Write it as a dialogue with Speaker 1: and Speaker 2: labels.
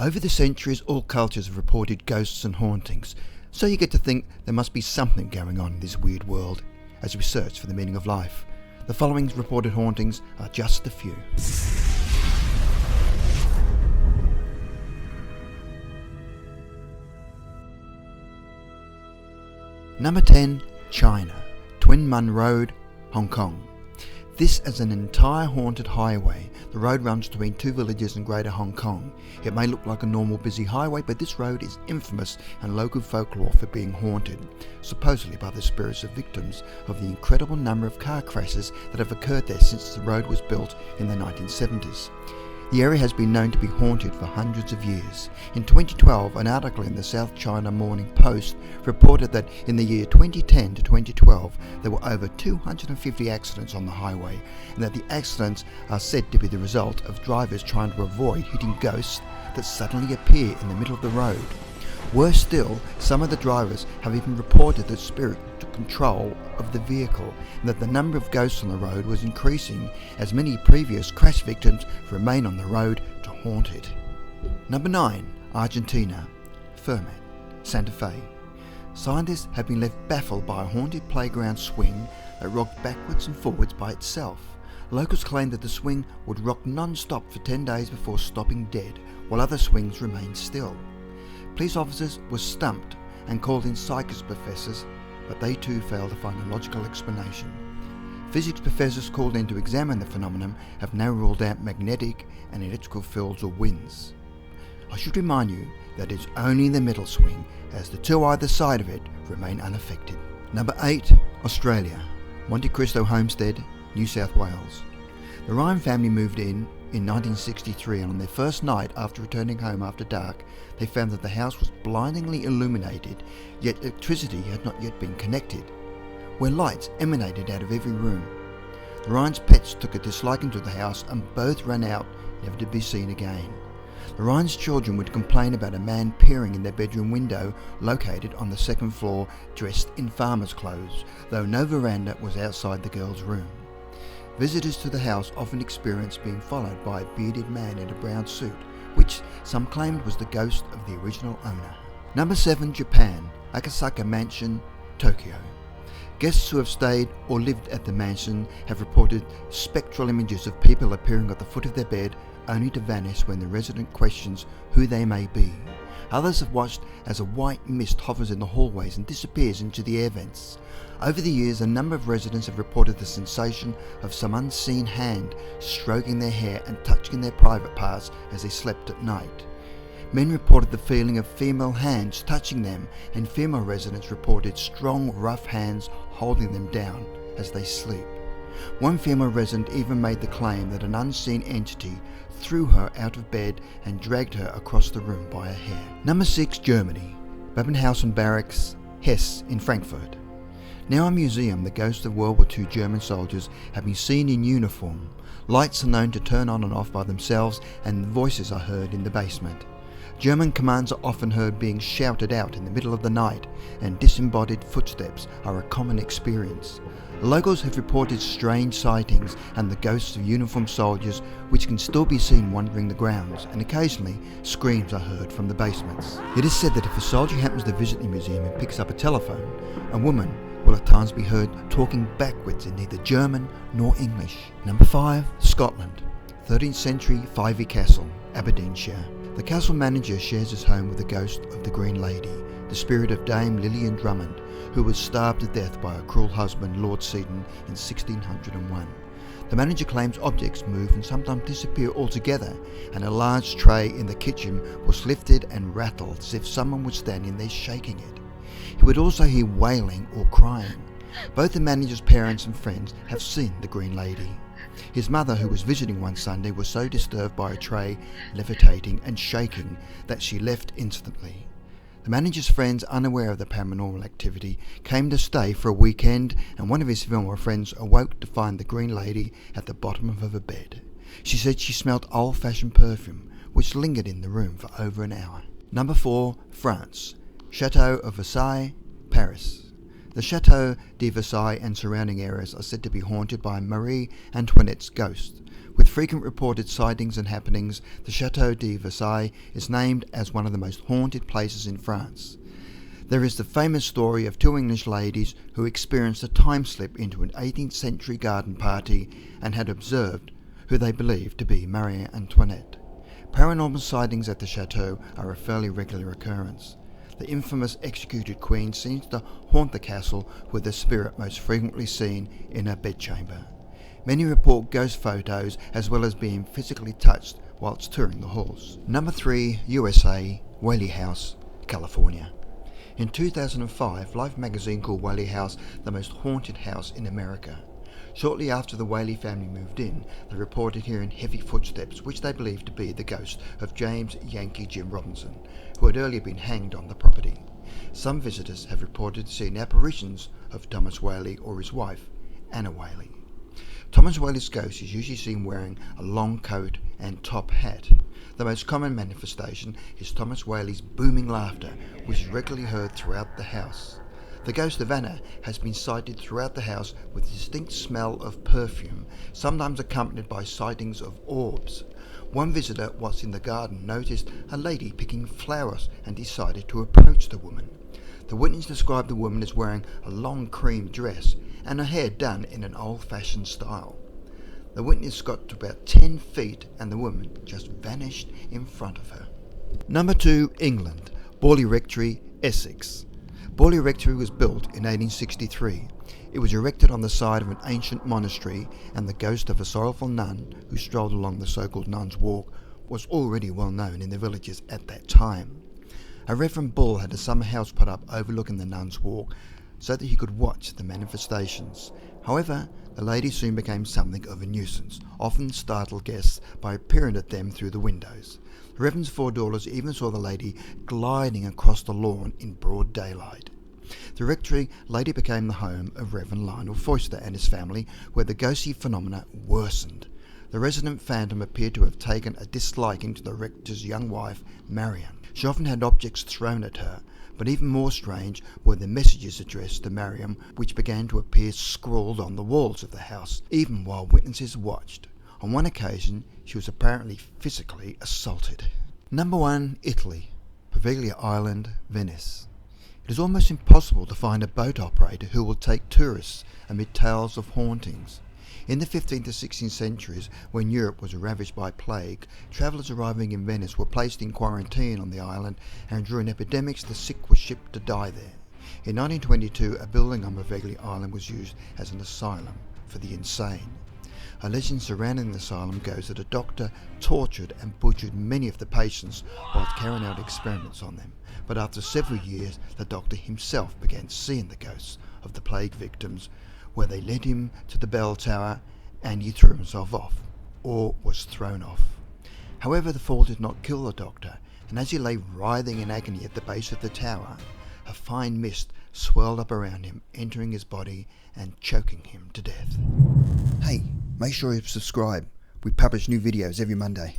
Speaker 1: Over the centuries, all cultures have reported ghosts and hauntings, so you get to think there must be something going on in this weird world as we search for the meaning of life. The following reported hauntings are just a few. Number 10. China, Tuen Mun Road, Hong Kong. This is an entire haunted highway. The road runs between two villages in Greater Hong Kong. It may look like a normal busy highway, but this road is infamous in local folklore for being haunted, supposedly by the spirits of victims of the incredible number of car crashes that have occurred there since the road was built in the 1970s. The area has been known to be haunted for hundreds of years. In 2012, an article in the South China Morning Post reported that in the year 2010 to 2012, there were over 250 accidents on the highway, and that the accidents are said to be the result of drivers trying to avoid hitting ghosts that suddenly appear in the middle of the road. Worse still, some of the drivers have even reported that spirit took control of the vehicle and that the number of ghosts on the road was increasing as many previous crash victims remain on the road to haunt it. Number 9. Argentina, Fermat, Santa Fe. Scientists have been left baffled by a haunted playground swing that rocked backwards and forwards by itself. Locals claim that the swing would rock non-stop for 10 days before stopping dead, while other swings remained still. Police officers were stumped and called in psychics professors, but they too failed to find a logical explanation. Physics professors called in to examine the phenomenon have now ruled out magnetic and electrical fields or winds. I should remind you that it's only the middle swing, as the two either side of it remain unaffected. Number 8. Australia, Monte Cristo Homestead, New South Wales. The Ryan family moved in 1963, and on their first night after returning home after dark, they found that the house was blindingly illuminated, yet electricity had not yet been connected, where lights emanated out of every room. The Ryan's pets took a disliking to the house and both ran out, never to be seen again. The Ryan's children would complain about a man peering in their bedroom window located on the second floor dressed in farmer's clothes, though no veranda was outside the girls' room. Visitors to the house often experienced being followed by a bearded man in a brown suit, which some claimed was the ghost of the original owner. Number 7. Japan, Akasaka Mansion, Tokyo. Guests who have stayed or lived at the mansion have reported spectral images of people appearing at the foot of their bed, only to vanish when the resident questions who they may be. Others have watched as a white mist hovers in the hallways and disappears into the air vents. Over the years, a number of residents have reported the sensation of some unseen hand stroking their hair and touching their private parts as they slept at night. Men reported the feeling of female hands touching them, and female residents reported strong, rough hands holding them down as they sleep. One female resident even made the claim that an unseen entity threw her out of bed and dragged her across the room by her hair. Number 6. Germany, Babenhausen Barracks, Hesse in Frankfurt. Now a museum, the ghosts of World War II German soldiers have been seen in uniform. Lights are known to turn on and off by themselves, and voices are heard in the basement. German commands are often heard being shouted out in the middle of the night, and disembodied footsteps are a common experience. Locals have reported strange sightings and the ghosts of uniformed soldiers, which can still be seen wandering the grounds, and occasionally screams are heard from the basements. It is said that if a soldier happens to visit the museum and picks up a telephone, a woman will at times be heard talking backwards in neither German nor English. Number 5. Scotland, 13th century Fyvie Castle, Aberdeenshire. The castle manager shares his home with the ghost of the Green Lady, the spirit of Dame Lillian Drummond, who was starved to death by her cruel husband Lord Seaton in 1601. The manager claims objects move and sometimes disappear altogether, and a large tray in the kitchen was lifted and rattled as if someone was standing there shaking it. He would also hear wailing or crying. Both the manager's parents and friends have seen the Green Lady. His mother, who was visiting one Sunday, was so disturbed by a tray levitating and shaking that she left instantly. The manager's friends, unaware of the paranormal activity, came to stay for a weekend, and one of his female friends awoke to find the Green Lady at the bottom of her bed. She said she smelt old-fashioned perfume, which lingered in the room for over an hour. Number 4. France, Chateau of Versailles, Paris. The Chateau de Versailles and surrounding areas are said to be haunted by Marie Antoinette's ghost, With frequent reported sightings and happenings, the Château de Versailles is named as one of the most haunted places in France. There is the famous story of two English ladies who experienced a time slip into an 18th century garden party and had observed who they believed to be Marie Antoinette. Paranormal sightings at the chateau are a fairly regular occurrence. The infamous executed queen seems to haunt the castle, with her spirit most frequently seen in her bedchamber. Many report ghost photos as well as being physically touched whilst touring the halls. Number 3, USA, Whaley House, California. In 2005, Life magazine called Whaley House the most haunted house in America. Shortly after the Whaley family moved in, they reported hearing heavy footsteps, which they believed to be the ghost of James Yankee Jim Robinson, who had earlier been hanged on the property. Some visitors have reported seeing apparitions of Thomas Whaley or his wife, Anna Whaley. Thomas Whaley's ghost is usually seen wearing a long coat and top hat. The most common manifestation is Thomas Whaley's booming laughter, which is regularly heard throughout the house. The ghost of Anna has been sighted throughout the house with a distinct smell of perfume, sometimes accompanied by sightings of orbs. One visitor, whilst in the garden, noticed a lady picking flowers and decided to approach the woman. The witness described the woman as wearing a long cream dress and her hair done in an old-fashioned style. The witness got to about 10 feet and the woman just vanished in front of her. Number 2, England, Borley Rectory, Essex. Borley Rectory was built in 1863. It was erected on the site of an ancient monastery, and the ghost of a sorrowful nun who strolled along the so-called Nun's Walk was already well known in the villages at that time. A Reverend Bull had a summer house put up overlooking the Nun's Walk so that he could watch the manifestations. However, the lady soon became something of a nuisance, often startled guests by appearing at them through the windows. The Reverend's 4 daughters even saw the lady gliding across the lawn in broad daylight. The rectory later became the home of Reverend Lionel Foyster and his family, where the ghostly phenomena worsened. The resident phantom appeared to have taken a disliking to the rector's young wife, Marian. She often had objects thrown at her, but even more strange were the messages addressed to Mariam, which began to appear scrawled on the walls of the house, even while witnesses watched. On one occasion, she was apparently physically assaulted. Number 1, Italy, Poveglia Island, Venice. It is almost impossible to find a boat operator who will take tourists amid tales of hauntings. In the 15th to 16th centuries, when Europe was ravaged by plague, travellers arriving in Venice were placed in quarantine on the island, and during epidemics the sick were shipped to die there. In 1922, a building on Poveglia Island was used as an asylum for the insane. A legend surrounding the asylum goes that a doctor tortured and butchered many of the patients while carrying out experiments on them. But after several years, the doctor himself began seeing the ghosts of the plague victims, where they led him to the bell tower and he threw himself off, or was thrown off. However, the fall did not kill the doctor, and as he lay writhing in agony at the base of the tower, a fine mist swirled up around him, entering his body and choking him to death. Hey, make sure you subscribe. We publish new videos every Monday.